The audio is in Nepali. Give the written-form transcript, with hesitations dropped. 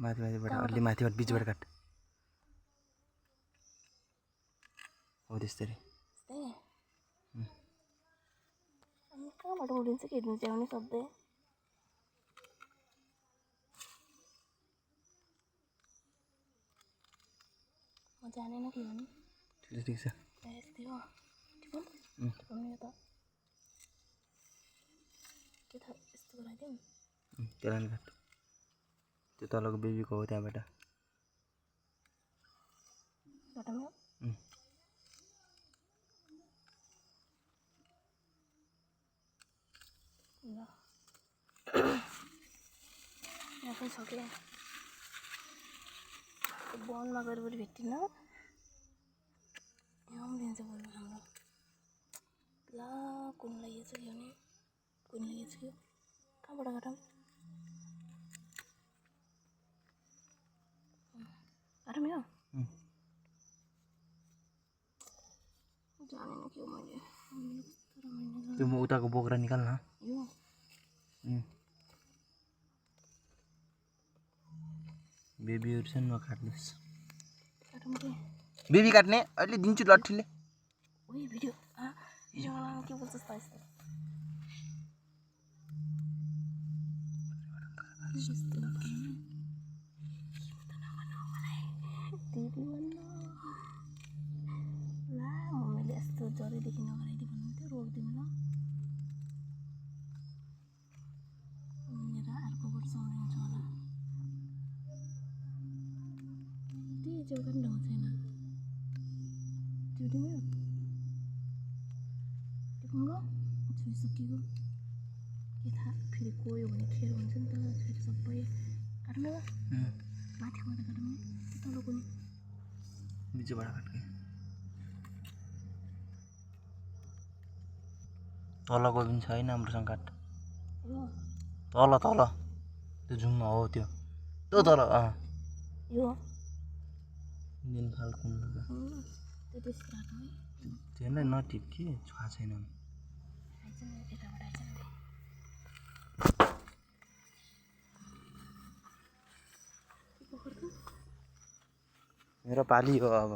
माथिबाट अलि माथिबाट बिचबाट काट हो त्यसरी अनि कहाँबाट उडिन्छ कि हेर्नु चाहिँ आउनै सक्दै म जानेन के भन्नु ठिक छ यस्तै हो ठिक हो यो त के थाहा यस्तो गराइदिउँ त्यसलाई काट त्यो तलको बेबीको हो त्यहाँबाट बाटोमा ल यहाँ पनि सक्यो वनमा गएर पनि भेटिन्न यहाँ पनि दिन्छ बरु हाम्रो ला कुन लागेछ कि भने कुन लागेछ कि कहाँबाट घटाऊँ घटाऊँ यो जानेन के हो मैले त्यो म उताको बोक्रा निकाल न यो बेबीहरु छन् न काट्नुस् काटौँ के बेबी काट्ने अहिले दिन्छु लट्ठीले ओइ भिडियो भिडियोमा के बोल्छस् त यस्तो दिदी भन्न ला मम्मीले यस्तो जरीदेखि नगराइदियो भन्नु थियो रोकिदिउँ ल मेरो अर्को वर्ष आउँछ होला त्यही जग्गा पनि ढङ्ग छैन ड्युटीमा टिपुङ्गो छोइसकेको के थाहा फेरि गयो भने खेर हुन्छ नि त फेरि सबै काट्नु ल माथिको त काट्नु तलको नि बिचबाट काट्ने तलको पनि छैन हाम्रोसँग काट तल तल त्यो जुममा हो त्यो त्यो तल यो दिन फाल्कुन त्यो त्यसको राख्नु है त्यसलाई नटिप कि छुवा छैन आइज नि यताबाट आइज नि मेरो पाली हो अब